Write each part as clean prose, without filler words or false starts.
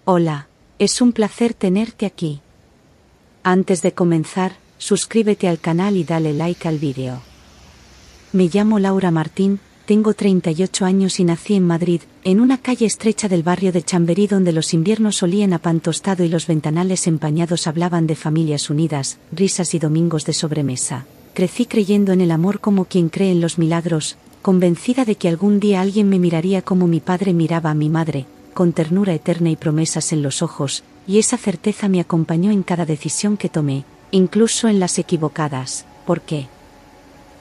Hola, es un placer tenerte aquí. Antes de comenzar, suscríbete al canal y dale like al vídeo. Me llamo Laura Martín, tengo 38 años y nací en Madrid, en una calle estrecha del barrio de Chamberí donde los inviernos olían a pan tostado y los ventanales empañados hablaban de familias unidas, risas y domingos de sobremesa. Crecí creyendo en el amor como quien cree en los milagros, convencida de que algún día alguien me miraría como mi padre miraba a mi madre, con ternura eterna y promesas en los ojos, y esa certeza me acompañó en cada decisión que tomé, incluso en las equivocadas. ¿Por qué?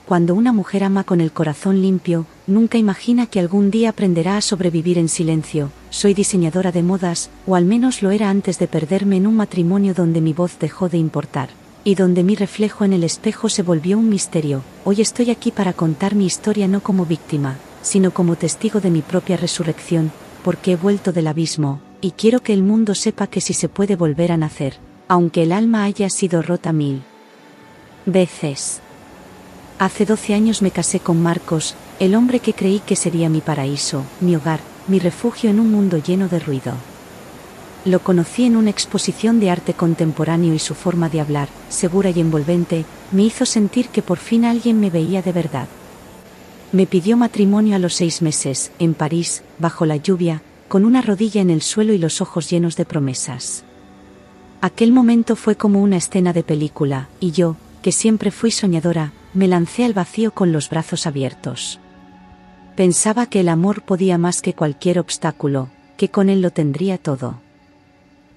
Cuando una mujer ama con el corazón limpio, nunca imagina que algún día aprenderá a sobrevivir en silencio. Soy diseñadora de modas, o al menos lo era antes de perderme en un matrimonio donde mi voz dejó de importar, y donde mi reflejo en el espejo se volvió un misterio. Hoy estoy aquí para contar mi historia no como víctima, sino como testigo de mi propia resurrección, porque he vuelto del abismo, y quiero que el mundo sepa que sí se puede volver a nacer, aunque el alma haya sido rota 1000 veces. Hace 12 años me casé con Marcos, el hombre que creí que sería mi paraíso, mi hogar, mi refugio en un mundo lleno de ruido. Lo conocí en una exposición de arte contemporáneo y su forma de hablar, segura y envolvente, me hizo sentir que por fin alguien me veía de verdad. Me pidió matrimonio a los 6 meses, en París, bajo la lluvia, con una rodilla en el suelo y los ojos llenos de promesas. Aquel momento fue como una escena de película, y yo, que siempre fui soñadora, me lancé al vacío con los brazos abiertos. Pensaba que el amor podía más que cualquier obstáculo, que con él lo tendría todo.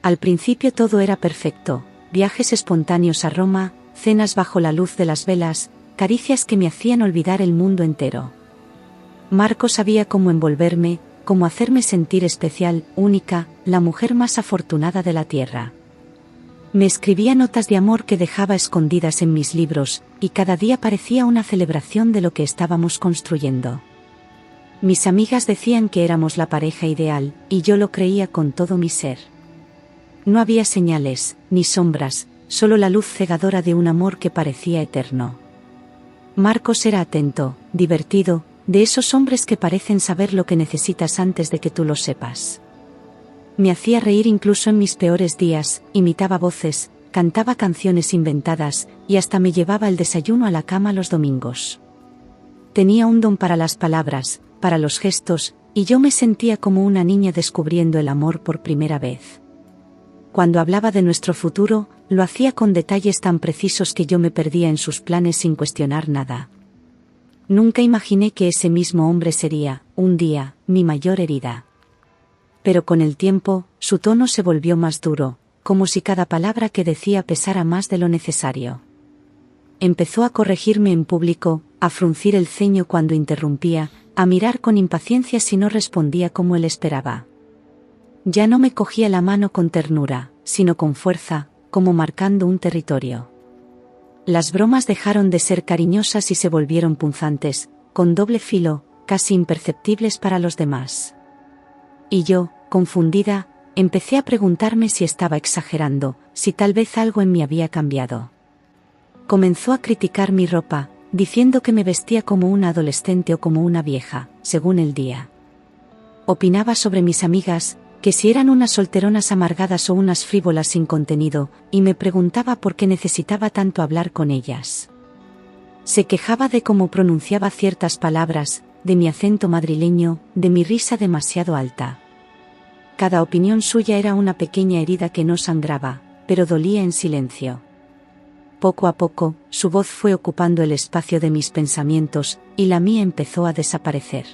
Al principio todo era perfecto, viajes espontáneos a Roma, cenas bajo la luz de las velas, caricias que me hacían olvidar el mundo entero. Marcos sabía cómo envolverme, cómo hacerme sentir especial, única, la mujer más afortunada de la tierra. Me escribía notas de amor que dejaba escondidas en mis libros, y cada día parecía una celebración de lo que estábamos construyendo. Mis amigas decían que éramos la pareja ideal, y yo lo creía con todo mi ser. No había señales, ni sombras, solo la luz cegadora de un amor que parecía eterno. Marcos era atento, divertido, de esos hombres que parecen saber lo que necesitas antes de que tú lo sepas. Me hacía reír incluso en mis peores días, imitaba voces, cantaba canciones inventadas, y hasta me llevaba el desayuno a la cama los domingos. Tenía un don para las palabras, para los gestos, y yo me sentía como una niña descubriendo el amor por primera vez. Cuando hablaba de nuestro futuro, lo hacía con detalles tan precisos que yo me perdía en sus planes sin cuestionar nada. Nunca imaginé que ese mismo hombre sería, un día, mi mayor herida. Pero con el tiempo, su tono se volvió más duro, como si cada palabra que decía pesara más de lo necesario. Empezó a corregirme en público, a fruncir el ceño cuando interrumpía, a mirar con impaciencia si no respondía como él esperaba. Ya no me cogía la mano con ternura, sino con fuerza, como marcando un territorio. Las bromas dejaron de ser cariñosas y se volvieron punzantes, con doble filo, casi imperceptibles para los demás. Y yo, confundida, empecé a preguntarme si estaba exagerando, si tal vez algo en mí había cambiado. Comenzó a criticar mi ropa, diciendo que me vestía como una adolescente o como una vieja, según el día. Opinaba sobre mis amigas, que si eran unas solteronas amargadas o unas frívolas sin contenido, y me preguntaba por qué necesitaba tanto hablar con ellas. Se quejaba de cómo pronunciaba ciertas palabras, de mi acento madrileño, de mi risa demasiado alta. Cada opinión suya era una pequeña herida que no sangraba, pero dolía en silencio. Poco a poco, su voz fue ocupando el espacio de mis pensamientos, y la mía empezó a desaparecer.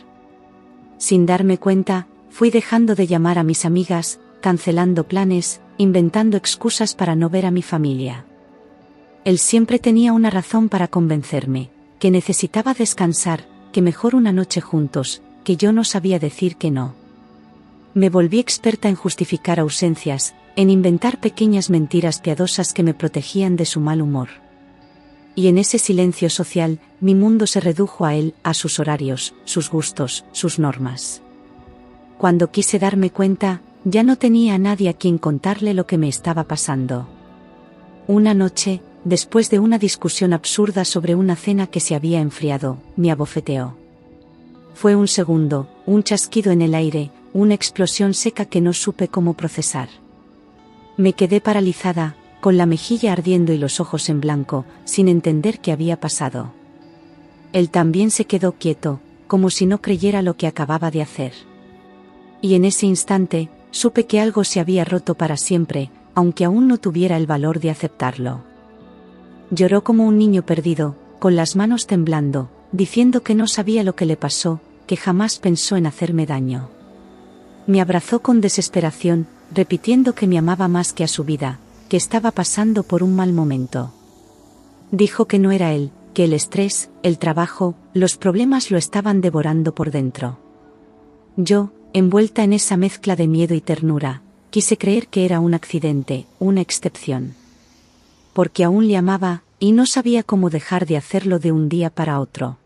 Sin darme cuenta, fui dejando de llamar a mis amigas, cancelando planes, inventando excusas para no ver a mi familia. Él siempre tenía una razón para convencerme, que necesitaba descansar, que mejor una noche juntos, que yo no sabía decir que no. Me volví experta en justificar ausencias, en inventar pequeñas mentiras piadosas que me protegían de su mal humor. Y en ese silencio social, mi mundo se redujo a él, a sus horarios, sus gustos, sus normas. Cuando quise darme cuenta, ya no tenía a nadie a quien contarle lo que me estaba pasando. Una noche, después de una discusión absurda sobre una cena que se había enfriado, me abofeteó. Fue un segundo, un chasquido en el aire, una explosión seca que no supe cómo procesar. Me quedé paralizada, con la mejilla ardiendo y los ojos en blanco, sin entender qué había pasado. Él también se quedó quieto, como si no creyera lo que acababa de hacer. Y en ese instante, supe que algo se había roto para siempre, aunque aún no tuviera el valor de aceptarlo. Lloró como un niño perdido, con las manos temblando, diciendo que no sabía lo que le pasó, que jamás pensó en hacerme daño. Me abrazó con desesperación, repitiendo que me amaba más que a su vida, que estaba pasando por un mal momento. Dijo que no era él, que el estrés, el trabajo, los problemas lo estaban devorando por dentro. Yo, envuelta en esa mezcla de miedo y ternura, quise creer que era un accidente, una excepción. Porque aún le amaba, y no sabía cómo dejar de hacerlo de un día para otro.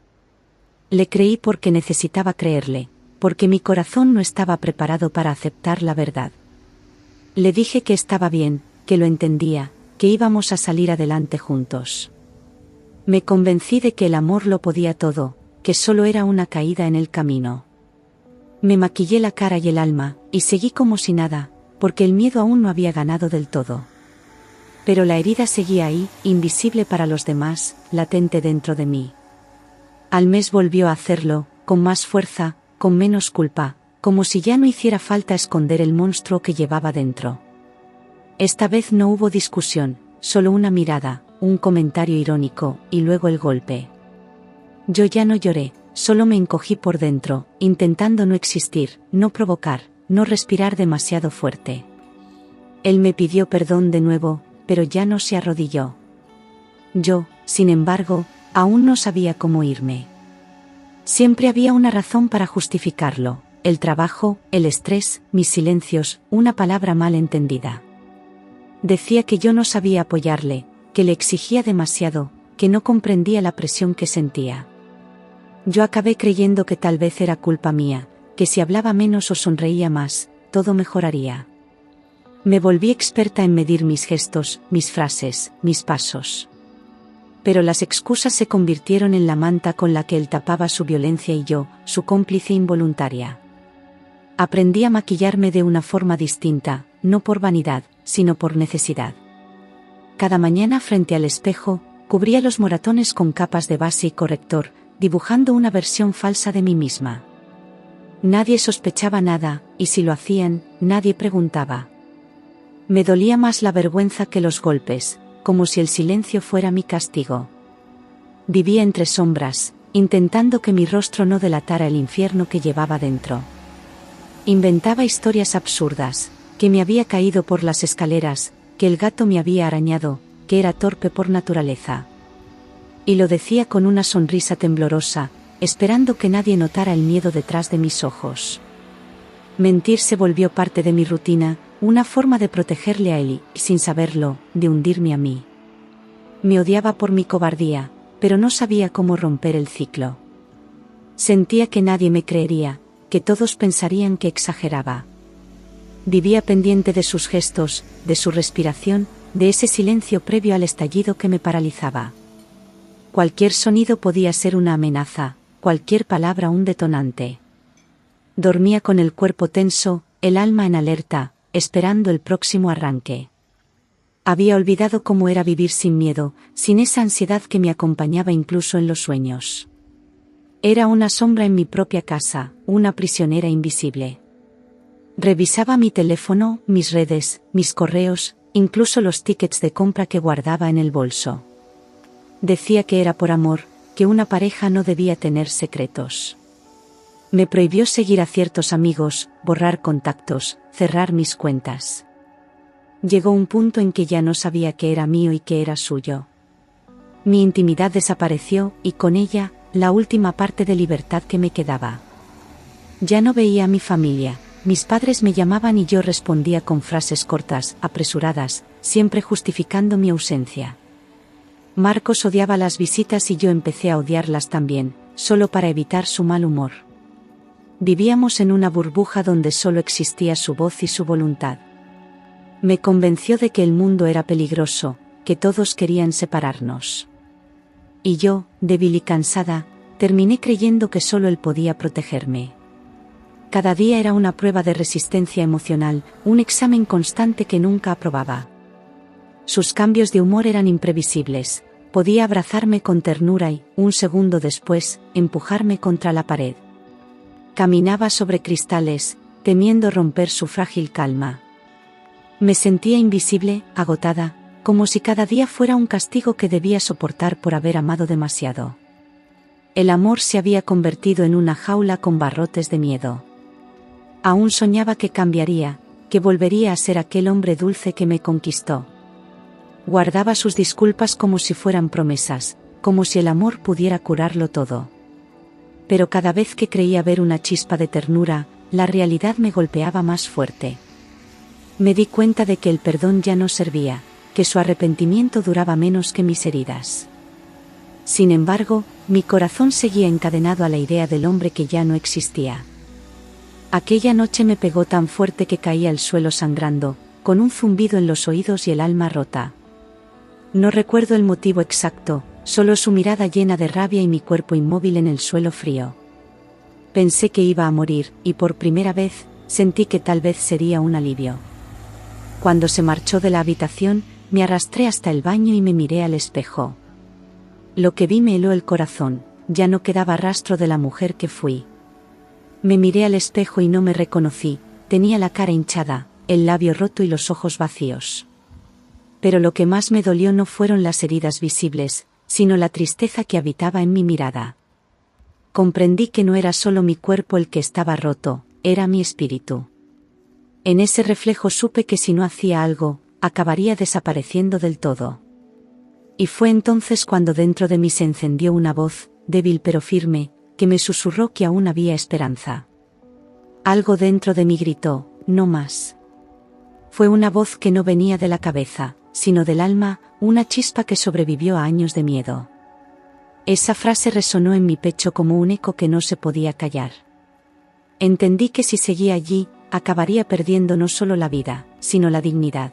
Le creí porque necesitaba creerle, porque mi corazón no estaba preparado para aceptar la verdad. Le dije que estaba bien, que lo entendía, que íbamos a salir adelante juntos. Me convencí de que el amor lo podía todo, que solo era una caída en el camino. Me maquillé la cara y el alma, y seguí como si nada, porque el miedo aún no había ganado del todo. Pero la herida seguía ahí, invisible para los demás, latente dentro de mí. Al mes volvió a hacerlo, con más fuerza, con menos culpa, como si ya no hiciera falta esconder el monstruo que llevaba dentro. Esta vez no hubo discusión, solo una mirada, un comentario irónico, y luego el golpe. Yo ya no lloré, solo me encogí por dentro, intentando no existir, no provocar, no respirar demasiado fuerte. Él me pidió perdón de nuevo, pero ya no se arrodilló. Yo, sin embargo, aún no sabía cómo irme. Siempre había una razón para justificarlo: el trabajo, el estrés, mis silencios, una palabra mal entendida. Decía que yo no sabía apoyarle, que le exigía demasiado, que no comprendía la presión que sentía. Yo acabé creyendo que tal vez era culpa mía, que si hablaba menos o sonreía más, todo mejoraría. Me volví experta en medir mis gestos, mis frases, mis pasos. Pero las excusas se convirtieron en la manta con la que él tapaba su violencia y yo, su cómplice involuntaria. Aprendí a maquillarme de una forma distinta, no por vanidad, sino por necesidad. Cada mañana frente al espejo, cubría los moratones con capas de base y corrector, dibujando una versión falsa de mí misma. Nadie sospechaba nada, y si lo hacían, nadie preguntaba. Me dolía más la vergüenza que los golpes, como si el silencio fuera mi castigo. Vivía entre sombras, intentando que mi rostro no delatara el infierno que llevaba dentro. Inventaba historias absurdas, que me había caído por las escaleras, que el gato me había arañado, que era torpe por naturaleza. Y lo decía con una sonrisa temblorosa, esperando que nadie notara el miedo detrás de mis ojos. Mentir se volvió parte de mi rutina, una forma de protegerle a él y, sin saberlo, de hundirme a mí. Me odiaba por mi cobardía, pero no sabía cómo romper el ciclo. Sentía que nadie me creería, que todos pensarían que exageraba. Vivía pendiente de sus gestos, de su respiración, de ese silencio previo al estallido que me paralizaba. Cualquier sonido podía ser una amenaza, cualquier palabra un detonante. Dormía con el cuerpo tenso, el alma en alerta, esperando el próximo arranque. Había olvidado cómo era vivir sin miedo, sin esa ansiedad que me acompañaba incluso en los sueños. Era una sombra en mi propia casa, una prisionera invisible. Revisaba mi teléfono, mis redes, mis correos, incluso los tickets de compra que guardaba en el bolso. Decía que era por amor, que una pareja no debía tener secretos. Me prohibió seguir a ciertos amigos, borrar contactos, cerrar mis cuentas. Llegó un punto en que ya no sabía qué era mío y qué era suyo. Mi intimidad desapareció, y con ella, la última parte de libertad que me quedaba. Ya no veía a mi familia, mis padres me llamaban y yo respondía con frases cortas, apresuradas, siempre justificando mi ausencia. Marcos odiaba las visitas y yo empecé a odiarlas también, solo para evitar su mal humor. Vivíamos en una burbuja donde solo existía su voz y su voluntad. Me convenció de que el mundo era peligroso, que todos querían separarnos. Y yo, débil y cansada, terminé creyendo que solo él podía protegerme. Cada día era una prueba de resistencia emocional, un examen constante que nunca aprobaba. Sus cambios de humor eran imprevisibles. Podía abrazarme con ternura y, un segundo después, empujarme contra la pared. Caminaba sobre cristales, temiendo romper su frágil calma. Me sentía invisible, agotada, como si cada día fuera un castigo que debía soportar por haber amado demasiado. El amor se había convertido en una jaula con barrotes de miedo. Aún soñaba que cambiaría, que volvería a ser aquel hombre dulce que me conquistó. Guardaba sus disculpas como si fueran promesas, como si el amor pudiera curarlo todo. Pero cada vez que creía ver una chispa de ternura, la realidad me golpeaba más fuerte. Me di cuenta de que el perdón ya no servía, que su arrepentimiento duraba menos que mis heridas. Sin embargo, mi corazón seguía encadenado a la idea del hombre que ya no existía. Aquella noche me pegó tan fuerte que caí al suelo sangrando, con un zumbido en los oídos y el alma rota. No recuerdo el motivo exacto, solo su mirada llena de rabia y mi cuerpo inmóvil en el suelo frío. Pensé que iba a morir, y por primera vez, sentí que tal vez sería un alivio. Cuando se marchó de la habitación, me arrastré hasta el baño y me miré al espejo. Lo que vi me heló el corazón, ya no quedaba rastro de la mujer que fui. Me miré al espejo y no me reconocí, tenía la cara hinchada, el labio roto y los ojos vacíos. Pero lo que más me dolió no fueron las heridas visibles, sino la tristeza que habitaba en mi mirada. Comprendí que no era solo mi cuerpo el que estaba roto, era mi espíritu. En ese reflejo supe que si no hacía algo, acabaría desapareciendo del todo. Y fue entonces cuando dentro de mí se encendió una voz, débil pero firme, que me susurró que aún había esperanza. Algo dentro de mí gritó, no más. Fue una voz que no venía de la cabeza, sino del alma, una chispa que sobrevivió a años de miedo. Esa frase resonó en mi pecho como un eco que no se podía callar. Entendí que si seguía allí, acabaría perdiendo no solo la vida, sino la dignidad.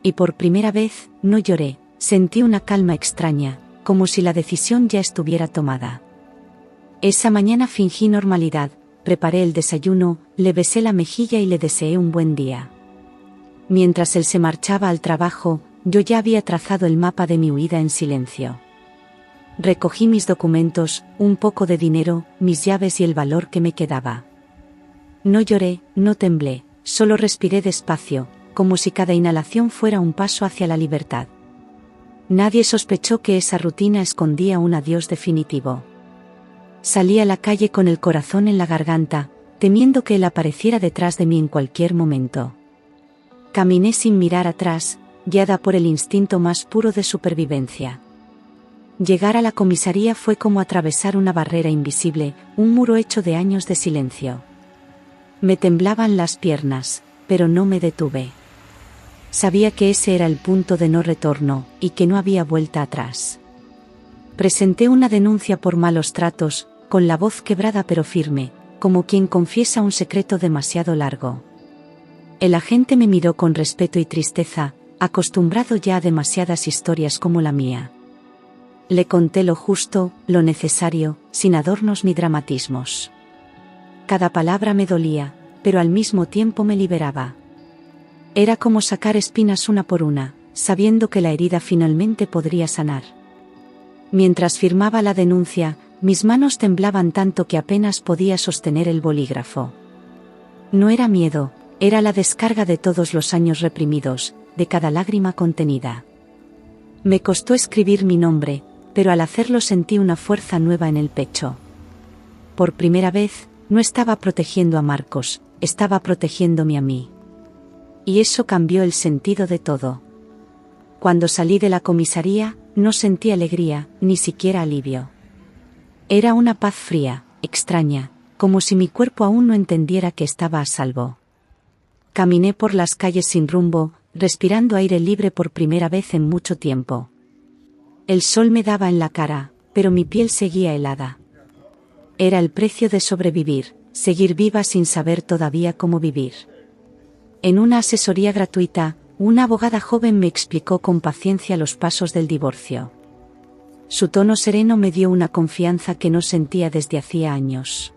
Y por primera vez, no lloré, sentí una calma extraña, como si la decisión ya estuviera tomada. Esa mañana fingí normalidad, preparé el desayuno, le besé la mejilla y le deseé un buen día. Mientras él se marchaba al trabajo, yo ya había trazado el mapa de mi huida en silencio. Recogí mis documentos, un poco de dinero, mis llaves y el valor que me quedaba. No lloré, no temblé, solo respiré despacio, como si cada inhalación fuera un paso hacia la libertad. Nadie sospechó que esa rutina escondía un adiós definitivo. Salí a la calle con el corazón en la garganta, temiendo que él apareciera detrás de mí en cualquier momento. Caminé sin mirar atrás, guiada por el instinto más puro de supervivencia. Llegar a la comisaría fue como atravesar una barrera invisible, un muro hecho de años de silencio. Me temblaban las piernas, pero no me detuve. Sabía que ese era el punto de no retorno, y que no había vuelta atrás. Presenté una denuncia por malos tratos, con la voz quebrada pero firme, como quien confiesa un secreto demasiado largo. El agente me miró con respeto y tristeza, acostumbrado ya a demasiadas historias como la mía. Le conté lo justo, lo necesario, sin adornos ni dramatismos. Cada palabra me dolía, pero al mismo tiempo me liberaba. Era como sacar espinas una por una, sabiendo que la herida finalmente podría sanar. Mientras firmaba la denuncia, mis manos temblaban tanto que apenas podía sostener el bolígrafo. No era miedo, era la descarga de todos los años reprimidos, de cada lágrima contenida. Me costó escribir mi nombre, pero al hacerlo sentí una fuerza nueva en el pecho. Por primera vez, no estaba protegiendo a Marcos, estaba protegiéndome a mí. Y eso cambió el sentido de todo. Cuando salí de la comisaría, no sentí alegría, ni siquiera alivio. Era una paz fría, extraña, como si mi cuerpo aún no entendiera que estaba a salvo. Caminé por las calles sin rumbo, respirando aire libre por primera vez en mucho tiempo. El sol me daba en la cara, pero mi piel seguía helada. Era el precio de sobrevivir, seguir viva sin saber todavía cómo vivir. En una asesoría gratuita, una abogada joven me explicó con paciencia los pasos del divorcio. Su tono sereno me dio una confianza que no sentía desde hacía años.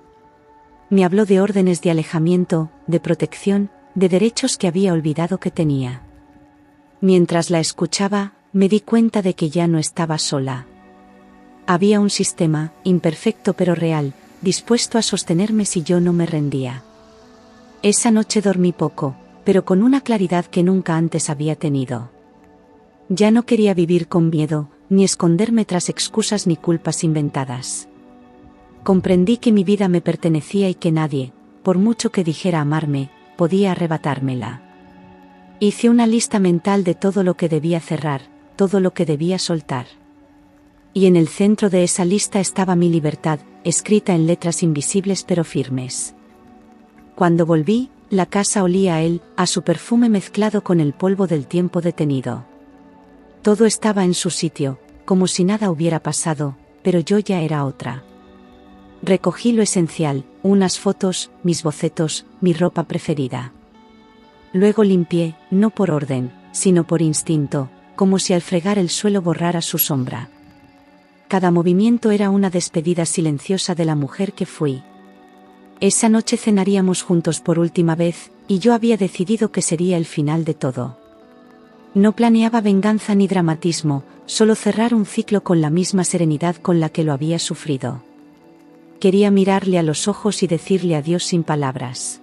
Me habló de órdenes de alejamiento, de protección, de derechos que había olvidado que tenía. Mientras la escuchaba, me di cuenta de que ya no estaba sola. Había un sistema, imperfecto pero real, dispuesto a sostenerme si yo no me rendía. Esa noche dormí poco, pero con una claridad que nunca antes había tenido. Ya no quería vivir con miedo, ni esconderme tras excusas ni culpas inventadas. Comprendí que mi vida me pertenecía y que nadie, por mucho que dijera amarme, podía arrebatármela. Hice una lista mental de todo lo que debía cerrar, todo lo que debía soltar. Y en el centro de esa lista estaba mi libertad, escrita en letras invisibles pero firmes. Cuando volví, la casa olía a él, a su perfume mezclado con el polvo del tiempo detenido. Todo estaba en su sitio, como si nada hubiera pasado, pero yo ya era otra. Recogí lo esencial, unas fotos, mis bocetos, mi ropa preferida. Luego limpié, no por orden, sino por instinto, como si al fregar el suelo borrara su sombra. Cada movimiento era una despedida silenciosa de la mujer que fui. Esa noche cenaríamos juntos por última vez, y yo había decidido que sería el final de todo. No planeaba venganza ni dramatismo, solo cerrar un ciclo con la misma serenidad con la que lo había sufrido. Quería mirarle a los ojos y decirle adiós sin palabras.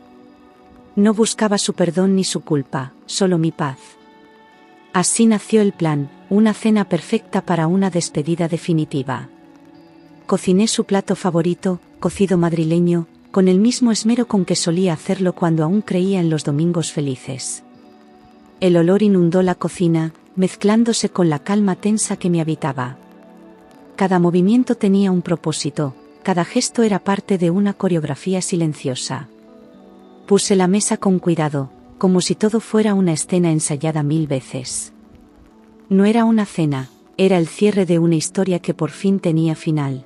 No buscaba su perdón ni su culpa, solo mi paz. Así nació el plan, una cena perfecta para una despedida definitiva. Cociné su plato favorito, cocido madrileño, con el mismo esmero con que solía hacerlo cuando aún creía en los domingos felices. El olor inundó la cocina, mezclándose con la calma tensa que me habitaba. Cada movimiento tenía un propósito, cada gesto era parte de una coreografía silenciosa. Puse la mesa con cuidado, como si todo fuera una escena ensayada 1000 veces. No era una cena, era el cierre de una historia que por fin tenía final.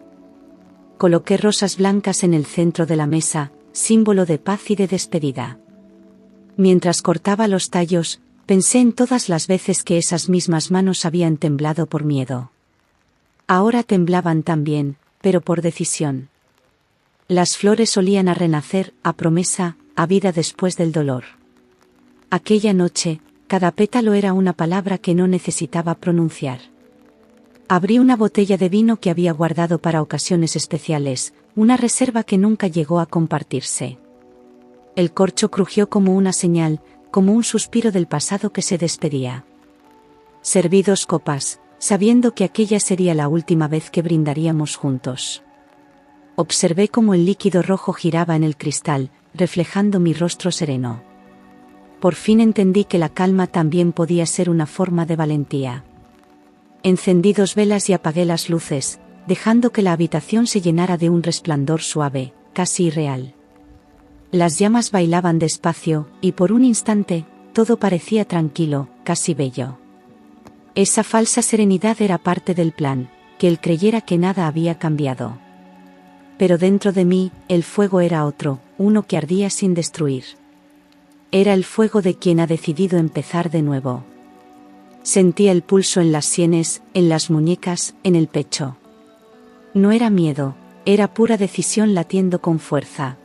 Coloqué rosas blancas en el centro de la mesa, símbolo de paz y de despedida. Mientras cortaba los tallos, pensé en todas las veces que esas mismas manos habían temblado por miedo. Ahora temblaban también, pero por decisión. Las flores solían a renacer, a promesa, a vida después del dolor. Aquella noche, cada pétalo era una palabra que no necesitaba pronunciar. Abrí una botella de vino que había guardado para ocasiones especiales, una reserva que nunca llegó a compartirse. El corcho crujió como una señal, como un suspiro del pasado que se despedía. Serví 2 copas, sabiendo que aquella sería la última vez que brindaríamos juntos. Observé cómo el líquido rojo giraba en el cristal, reflejando mi rostro sereno. Por fin entendí que la calma también podía ser una forma de valentía. Encendí 2 velas y apagué las luces, dejando que la habitación se llenara de un resplandor suave, casi irreal. Las llamas bailaban despacio, y por un instante, todo parecía tranquilo, casi bello. Esa falsa serenidad era parte del plan, que él creyera que nada había cambiado. Pero dentro de mí, el fuego era otro, uno que ardía sin destruir. Era el fuego de quien ha decidido empezar de nuevo. Sentía el pulso en las sienes, en las muñecas, en el pecho. No era miedo, era pura decisión latiendo con fuerza.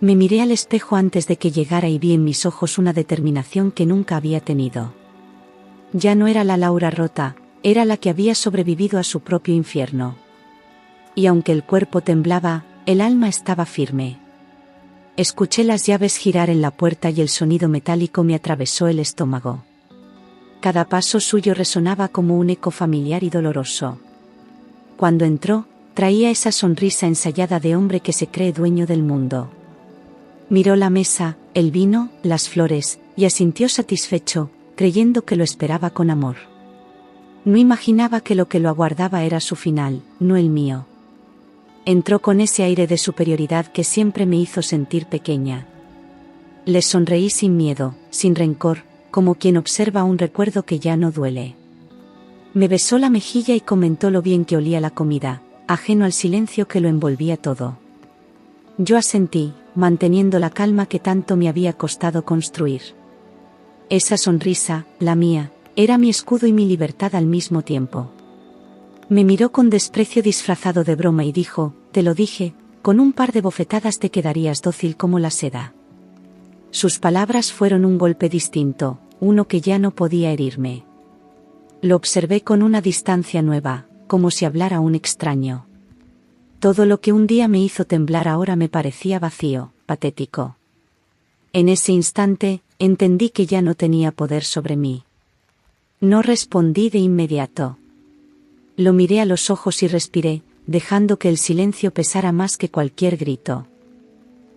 Me miré al espejo antes de que llegara y vi en mis ojos una determinación que nunca había tenido. Ya no era la Laura rota, era la que había sobrevivido a su propio infierno. Y aunque el cuerpo temblaba, el alma estaba firme. Escuché las llaves girar en la puerta y el sonido metálico me atravesó el estómago. Cada paso suyo resonaba como un eco familiar y doloroso. Cuando entró, traía esa sonrisa ensayada de hombre que se cree dueño del mundo. Miró la mesa, el vino, las flores, y asintió satisfecho, creyendo que lo esperaba con amor. No imaginaba que lo aguardaba era su final, no el mío. Entró con ese aire de superioridad que siempre me hizo sentir pequeña. Le sonreí sin miedo, sin rencor, como quien observa un recuerdo que ya no duele. Me besó la mejilla y comentó lo bien que olía la comida, ajeno al silencio que lo envolvía todo. Yo asentí, manteniendo la calma que tanto me había costado construir. Esa sonrisa, la mía, era mi escudo y mi libertad al mismo tiempo. Me miró con desprecio disfrazado de broma y dijo, «Te lo dije, Con un par de bofetadas te quedarías dócil como la seda. Sus palabras fueron un golpe distinto, uno que ya no podía herirme. Lo observé con una distancia nueva, como si hablara un extraño. Todo lo que un día me hizo temblar ahora me parecía vacío, patético. En ese instante, entendí que ya no tenía poder sobre mí. No respondí de inmediato. Lo miré a los ojos y respiré, dejando que el silencio pesara más que cualquier grito.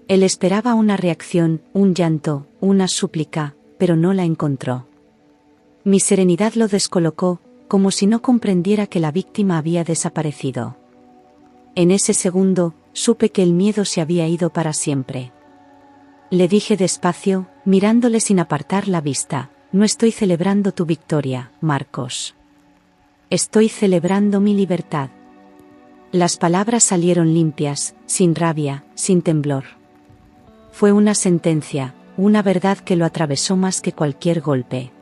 Él esperaba una reacción, un llanto, una súplica, pero no la encontró. Mi serenidad lo descolocó, como si no comprendiera que la víctima había desaparecido. En ese segundo, supe que el miedo se había ido para siempre. Le dije despacio, mirándole sin apartar la vista: no estoy celebrando tu victoria, Marcos. Estoy celebrando mi libertad. Las palabras salieron limpias, sin rabia, sin temblor. Fue una sentencia, una verdad que lo atravesó más que cualquier golpe.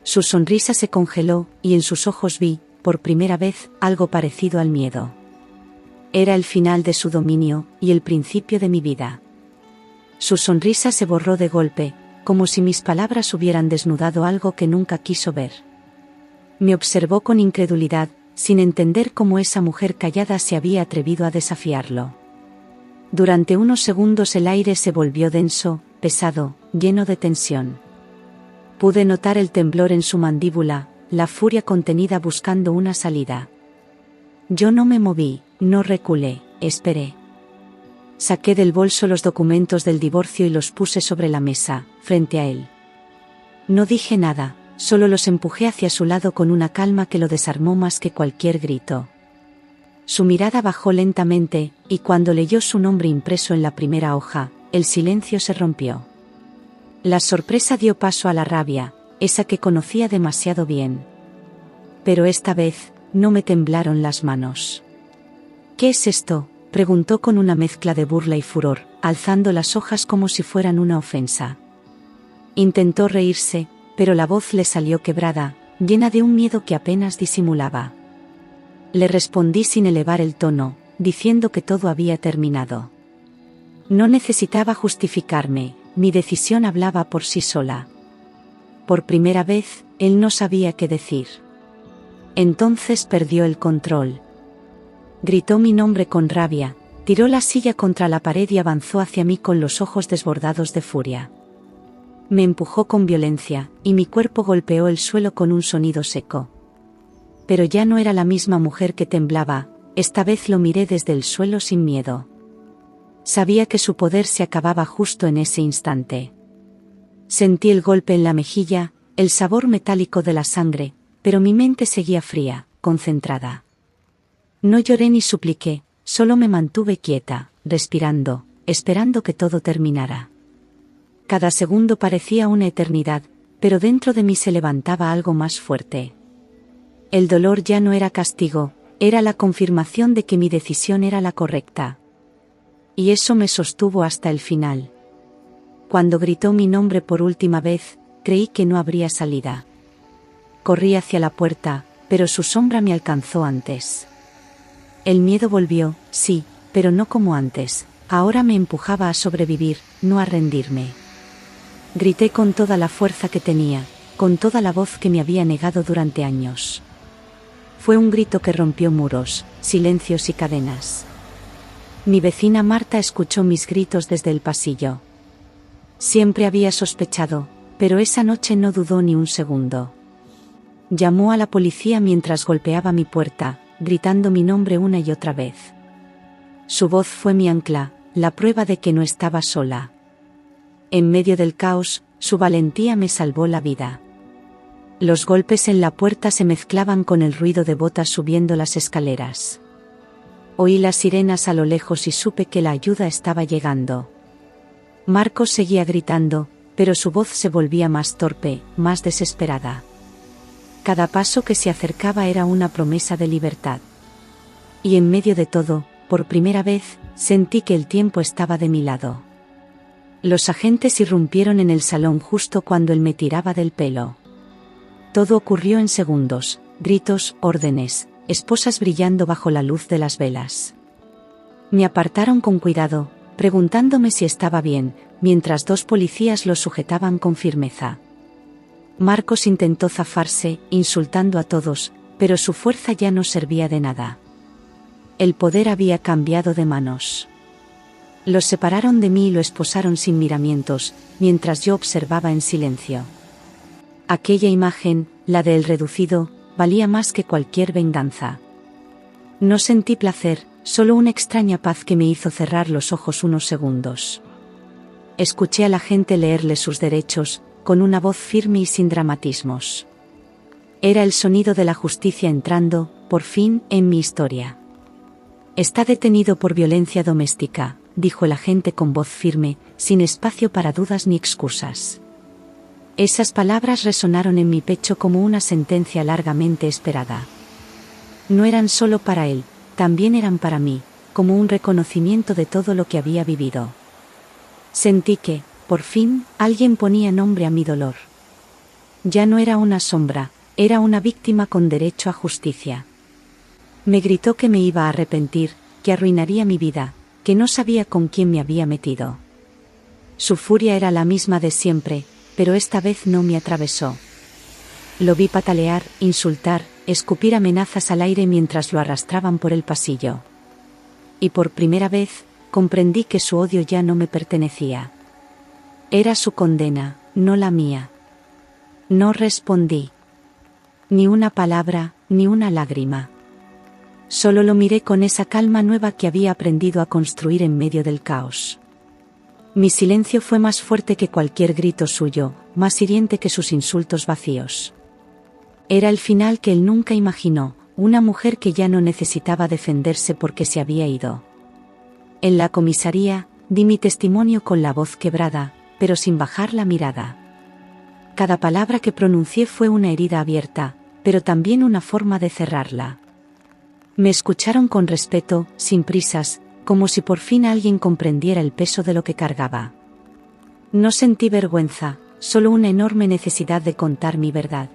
Su sonrisa se congeló, y en sus ojos vi, por primera vez, algo parecido al miedo. Era el final de su dominio, y el principio de mi vida. Su sonrisa se borró de golpe, como si mis palabras hubieran desnudado algo que nunca quiso ver. Me observó con incredulidad, sin entender cómo esa mujer callada se había atrevido a desafiarlo. Durante unos segundos el aire se volvió denso, pesado, lleno de tensión. Pude notar el temblor en su mandíbula, la furia contenida buscando una salida. Yo no me moví, no reculé, esperé. Saqué del bolso los documentos del divorcio y los puse sobre la mesa, frente a él. No dije nada, solo los empujé hacia su lado con una calma que lo desarmó más que cualquier grito. Su mirada bajó lentamente, y cuando leyó su nombre impreso en la primera hoja, el silencio se rompió. La sorpresa dio paso a la rabia, esa que conocía demasiado bien. Pero esta vez, no me temblaron las manos. ¿Qué es esto?, preguntó con una mezcla de burla y furor, alzando las hojas como si fueran una ofensa. Intentó reírse, pero la voz le salió quebrada, llena de un miedo que apenas disimulaba. Le respondí sin elevar el tono, diciendo que todo había terminado. No necesitaba justificarme, mi decisión hablaba por sí sola. Por primera vez, él no sabía qué decir. Entonces perdió el control. Gritó mi nombre con rabia, tiró la silla contra la pared y avanzó hacia mí con los ojos desbordados de furia. Me empujó con violencia, y mi cuerpo golpeó el suelo con un sonido seco. Pero ya no era la misma mujer que temblaba, esta vez lo miré desde el suelo sin miedo. Sabía que su poder se acababa justo en ese instante. Sentí el golpe en la mejilla, el sabor metálico de la sangre, pero mi mente seguía fría, concentrada. No lloré ni supliqué, solo me mantuve quieta, respirando, esperando que todo terminara. Cada segundo parecía una eternidad, pero dentro de mí se levantaba algo más fuerte. El dolor ya no era castigo, era la confirmación de que mi decisión era la correcta. Y eso me sostuvo hasta el final. Cuando gritó mi nombre por última vez, creí que no habría salida. Corrí hacia la puerta, pero su sombra me alcanzó antes. El miedo volvió, sí, pero no como antes. Ahora me empujaba a sobrevivir, no a rendirme. Grité con toda la fuerza que tenía, con toda la voz que me había negado durante años. Fue un grito que rompió muros, silencios y cadenas. Mi vecina Marta escuchó mis gritos desde el pasillo. Siempre había sospechado, pero esa noche no dudó ni un segundo. Llamó a la policía mientras golpeaba mi puerta, gritando mi nombre una y otra vez. Su voz fue mi ancla, la prueba de que no estaba sola. En medio del caos, su valentía me salvó la vida. Los golpes en la puerta se mezclaban con el ruido de botas subiendo las escaleras. Oí las sirenas a lo lejos y supe que la ayuda estaba llegando. Marcos seguía gritando, pero su voz se volvía más torpe, más desesperada. Cada paso que se acercaba era una promesa de libertad. Y en medio de todo, por primera vez, sentí que el tiempo estaba de mi lado. Los agentes irrumpieron en el salón justo cuando él me tiraba del pelo. Todo ocurrió en segundos, gritos, órdenes, esposas brillando bajo la luz de las velas. Me apartaron con cuidado, preguntándome si estaba bien, mientras 2 policías lo sujetaban con firmeza. Marcos intentó zafarse, insultando a todos, pero su fuerza ya no servía de nada. El poder había cambiado de manos. Los separaron de mí y lo esposaron sin miramientos, mientras yo observaba en silencio. Aquella imagen, la de él reducido, valía más que cualquier venganza. No sentí placer, solo una extraña paz que me hizo cerrar los ojos unos segundos. Escuché a la gente leerle sus derechos, con una voz firme y sin dramatismos. Era el sonido de la justicia entrando, por fin, en mi historia. Está detenido por violencia doméstica, dijo el agente con voz firme, sin espacio para dudas ni excusas. Esas palabras resonaron en mi pecho como una sentencia largamente esperada. No eran solo para él, también eran para mí, como un reconocimiento de todo lo que había vivido. Sentí que, por fin, alguien ponía nombre a mi dolor. Ya no era una sombra, era una víctima con derecho a justicia. Me gritó que me iba a arrepentir, que arruinaría mi vida, que no sabía con quién me había metido. Su furia era la misma de siempre, pero esta vez no me atravesó. Lo vi patalear, insultar, escupir amenazas al aire mientras lo arrastraban por el pasillo. Y por primera vez, comprendí que su odio ya no me pertenecía. Era su condena, no la mía. No respondí. Ni una palabra, ni una lágrima. Solo lo miré con esa calma nueva que había aprendido a construir en medio del caos. Mi silencio fue más fuerte que cualquier grito suyo, más hiriente que sus insultos vacíos. Era el final que él nunca imaginó, una mujer que ya no necesitaba defenderse porque se había ido. En la comisaría, di mi testimonio con la voz quebrada, pero sin bajar la mirada. Cada palabra que pronuncié fue una herida abierta, pero también una forma de cerrarla. Me escucharon con respeto, sin prisas, como si por fin alguien comprendiera el peso de lo que cargaba. No sentí vergüenza, solo una enorme necesidad de contar mi verdad.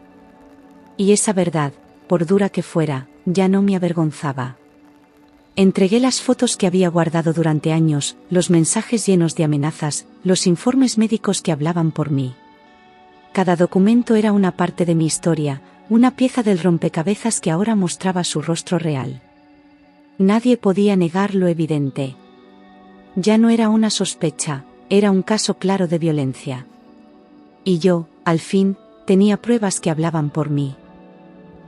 Y esa verdad, por dura que fuera, ya no me avergonzaba. Entregué las fotos que había guardado durante años, los mensajes llenos de amenazas, los informes médicos que hablaban por mí. Cada documento era una parte de mi historia, una pieza del rompecabezas que ahora mostraba su rostro real. Nadie podía negar lo evidente. Ya no era una sospecha, era un caso claro de violencia. Y yo, al fin, tenía pruebas que hablaban por mí.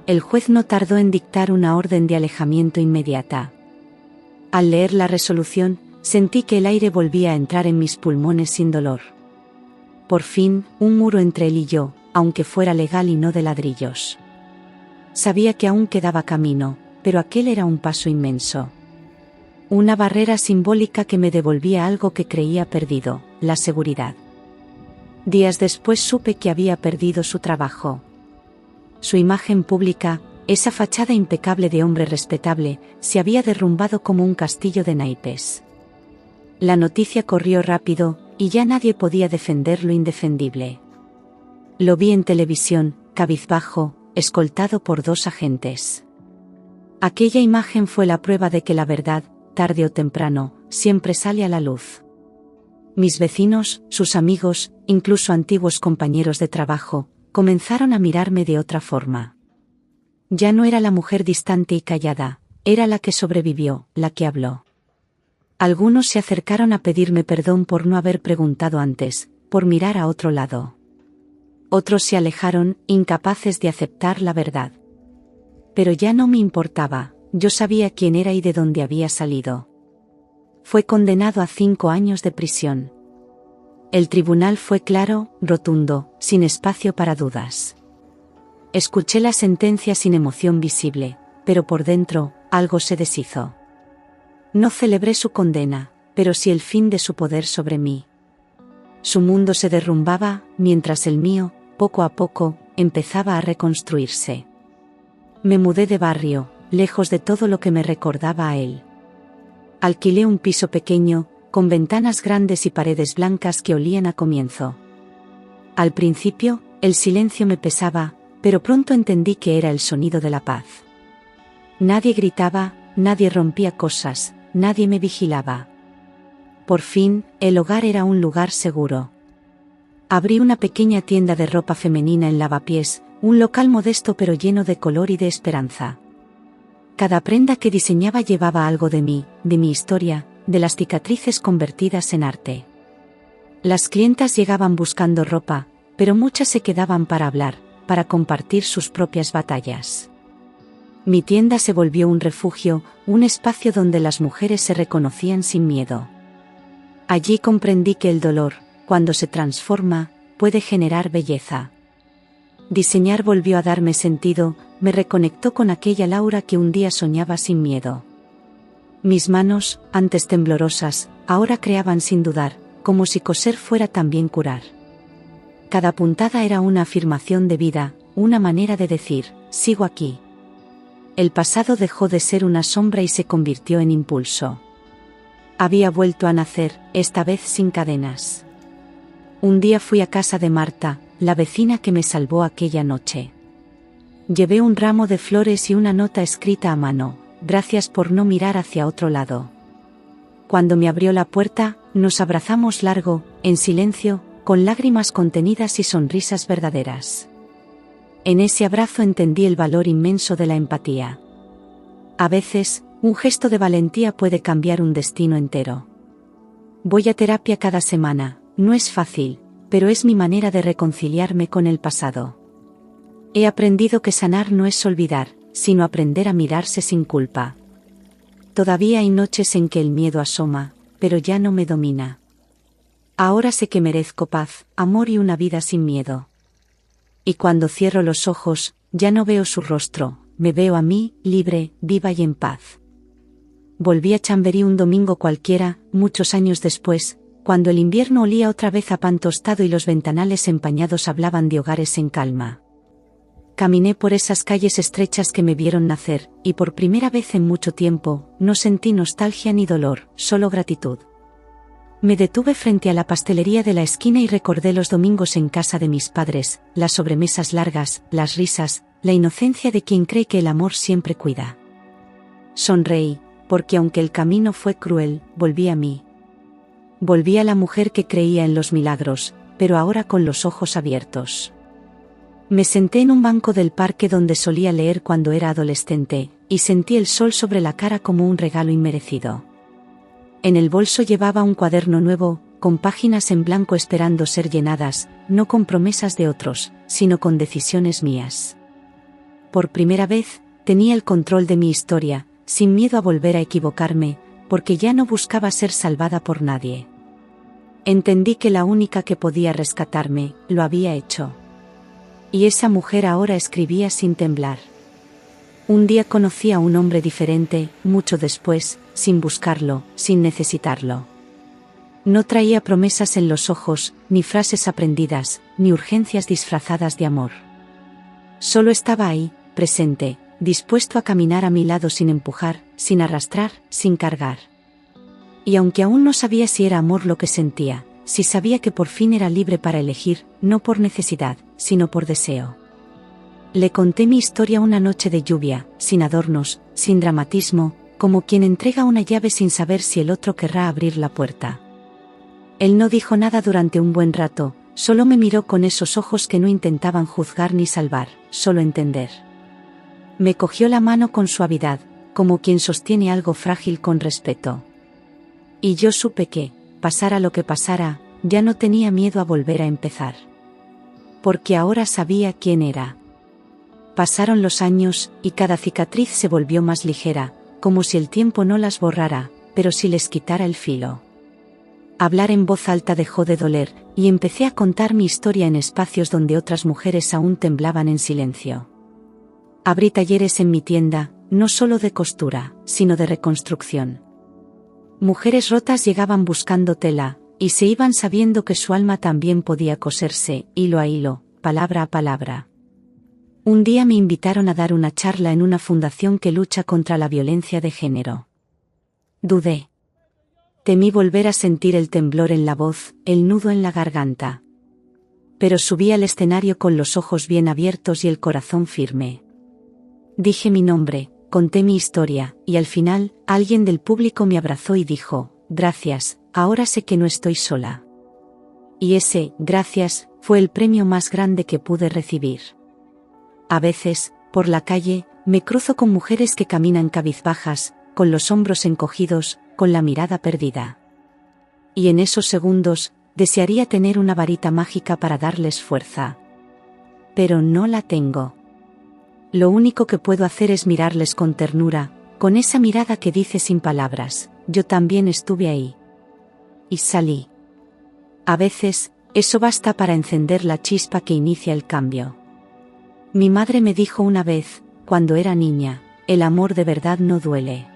El juez no tardó en dictar una orden de alejamiento inmediata. Al leer la resolución, sentí que el aire volvía a entrar en mis pulmones sin dolor. Por fin, un muro entre él y yo, aunque fuera legal y no de ladrillos. Sabía que aún quedaba camino, pero aquel era un paso inmenso. Una barrera simbólica que me devolvía algo que creía perdido, la seguridad. Días después supe que había perdido su trabajo. Su imagen pública, esa fachada impecable de hombre respetable, se había derrumbado como un castillo de naipes. La noticia corrió rápido, y ya nadie podía defender lo indefendible. Lo vi en televisión, cabizbajo, escoltado por 2 agentes. Aquella imagen fue la prueba de que la verdad, tarde o temprano, siempre sale a la luz. Mis vecinos, sus amigos, incluso antiguos compañeros de trabajo, comenzaron a mirarme de otra forma. Ya no era la mujer distante y callada, era la que sobrevivió, la que habló. Algunos se acercaron a pedirme perdón por no haber preguntado antes, por mirar a otro lado. Otros se alejaron, incapaces de aceptar la verdad. Pero ya no me importaba, yo sabía quién era y de dónde había salido. Fue condenado a 5 años de prisión. El tribunal fue claro, rotundo, sin espacio para dudas. Escuché la sentencia sin emoción visible, pero por dentro, algo se deshizo. No celebré su condena, pero sí el fin de su poder sobre mí. Su mundo se derrumbaba, mientras el mío, poco a poco, empezaba a reconstruirse. Me mudé de barrio, lejos de todo lo que me recordaba a él. Alquilé un piso pequeño, con ventanas grandes y paredes blancas que olían a comienzo. Al principio, el silencio me pesaba, pero pronto entendí que era el sonido de la paz. Nadie gritaba, nadie rompía cosas, nadie me vigilaba. Por fin, el hogar era un lugar seguro. Abrí una pequeña tienda de ropa femenina en Lavapiés, un local modesto pero lleno de color y de esperanza. Cada prenda que diseñaba llevaba algo de mí, de mi historia, de las cicatrices convertidas en arte. Las clientas llegaban buscando ropa, pero muchas se quedaban para hablar, para compartir sus propias batallas. Mi tienda se volvió un refugio, un espacio donde las mujeres se reconocían sin miedo. Allí comprendí que el dolor, cuando se transforma, puede generar belleza. Diseñar volvió a darme sentido, me reconectó con aquella Laura que un día soñaba sin miedo. Mis manos, antes temblorosas, ahora creaban sin dudar, como si coser fuera también curar. Cada puntada era una afirmación de vida, una manera de decir, sigo aquí. El pasado dejó de ser una sombra y se convirtió en impulso. Había vuelto a nacer, esta vez sin cadenas. Un día fui a casa de Marta, la vecina que me salvó aquella noche. Llevé un ramo de flores y una nota escrita a mano, gracias por no mirar hacia otro lado. Cuando me abrió la puerta, nos abrazamos largo, en silencio, con lágrimas contenidas y sonrisas verdaderas. En ese abrazo entendí el valor inmenso de la empatía. A veces, un gesto de valentía puede cambiar un destino entero. Voy a terapia cada semana, no es fácil, pero es mi manera de reconciliarme con el pasado. He aprendido que sanar no es olvidar, sino aprender a mirarse sin culpa. Todavía hay noches en que el miedo asoma, pero ya no me domina. Ahora sé que merezco paz, amor y una vida sin miedo. Y cuando cierro los ojos, ya no veo su rostro, me veo a mí, libre, viva y en paz. Volví a Chamberí un domingo cualquiera, muchos años después, cuando el invierno olía otra vez a pan tostado y los ventanales empañados hablaban de hogares en calma. Caminé por esas calles estrechas que me vieron nacer, y por primera vez en mucho tiempo, no sentí nostalgia ni dolor, solo gratitud. Me detuve frente a la pastelería de la esquina y recordé los domingos en casa de mis padres, las sobremesas largas, las risas, la inocencia de quien cree que el amor siempre cuida. Sonreí, porque aunque el camino fue cruel, volví a mí. Volví a la mujer que creía en los milagros, pero ahora con los ojos abiertos. Me senté en un banco del parque donde solía leer cuando era adolescente, y sentí el sol sobre la cara como un regalo inmerecido. En el bolso llevaba un cuaderno nuevo, con páginas en blanco esperando ser llenadas, no con promesas de otros, sino con decisiones mías. Por primera vez, tenía el control de mi historia, sin miedo a volver a equivocarme, porque ya no buscaba ser salvada por nadie. Entendí que la única que podía rescatarme, lo había hecho. Y esa mujer ahora escribía sin temblar. Un día conocí a un hombre diferente, mucho después, sin buscarlo, sin necesitarlo. No traía promesas en los ojos, ni frases aprendidas, ni urgencias disfrazadas de amor. Solo estaba ahí, presente, dispuesto a caminar a mi lado sin empujar, sin arrastrar, sin cargar. Y aunque aún no sabía si era amor lo que sentía, sí sabía que por fin era libre para elegir, no por necesidad, sino por deseo. Le conté mi historia una noche de lluvia, sin adornos, sin dramatismo, como quien entrega una llave sin saber si el otro querrá abrir la puerta. Él no dijo nada durante un buen rato, solo me miró con esos ojos que no intentaban juzgar ni salvar, solo entender. Me cogió la mano con suavidad, como quien sostiene algo frágil con respeto. Y yo supe que, pasara lo que pasara, ya no tenía miedo a volver a empezar. Porque ahora sabía quién era. Pasaron los años, y cada cicatriz se volvió más ligera, como si el tiempo no las borrara, pero sí les quitara el filo. Hablar en voz alta dejó de doler, y empecé a contar mi historia en espacios donde otras mujeres aún temblaban en silencio. Abrí talleres en mi tienda, no solo de costura, sino de reconstrucción. Mujeres rotas llegaban buscando tela, y se iban sabiendo que su alma también podía coserse, hilo a hilo, palabra a palabra. Un día me invitaron a dar una charla en una fundación que lucha contra la violencia de género. Dudé. Temí volver a sentir el temblor en la voz, el nudo en la garganta. Pero subí al escenario con los ojos bien abiertos y el corazón firme. Dije mi nombre, conté mi historia, y al final, alguien del público me abrazó y dijo, gracias, ahora sé que no estoy sola. Y ese, gracias, fue el premio más grande que pude recibir. A veces, por la calle, me cruzo con mujeres que caminan cabizbajas, con los hombros encogidos, con la mirada perdida. Y en esos segundos, desearía tener una varita mágica para darles fuerza. Pero no la tengo. Lo único que puedo hacer es mirarles con ternura, con esa mirada que dice sin palabras, yo también estuve ahí. Y salí. A veces, eso basta para encender la chispa que inicia el cambio. Mi madre me dijo una vez, cuando era niña, el amor de verdad no duele.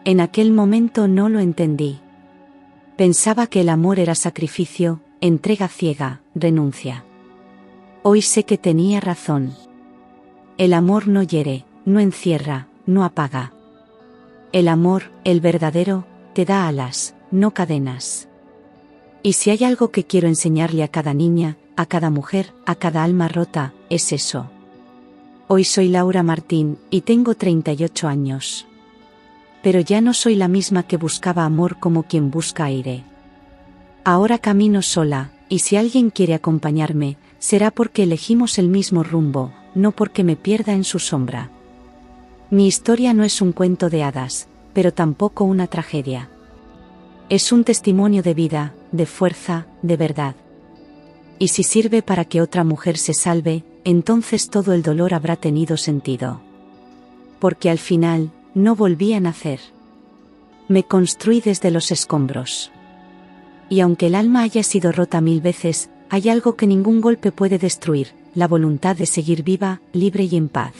En aquel momento no lo entendí. Pensaba que el amor era sacrificio, entrega ciega, renuncia. Hoy sé que tenía razón. El amor no hiere, no encierra, no apaga. El amor, el verdadero, te da alas, no cadenas. Y si hay algo que quiero enseñarle a cada niña, a cada mujer, a cada alma rota, es eso. Hoy soy Laura Martín, y tengo 38 años. Pero ya no soy la misma que buscaba amor como quien busca aire. Ahora camino sola, y si alguien quiere acompañarme, será porque elegimos el mismo rumbo, no porque me pierda en su sombra. Mi historia no es un cuento de hadas, pero tampoco una tragedia. Es un testimonio de vida, de fuerza, de verdad. Y si sirve para que otra mujer se salve, entonces todo el dolor habrá tenido sentido. Porque al final, no volví a nacer. Me construí desde los escombros. Y aunque el alma haya sido rota 1000 veces, hay algo que ningún golpe puede destruir, la voluntad de seguir viva, libre y en paz.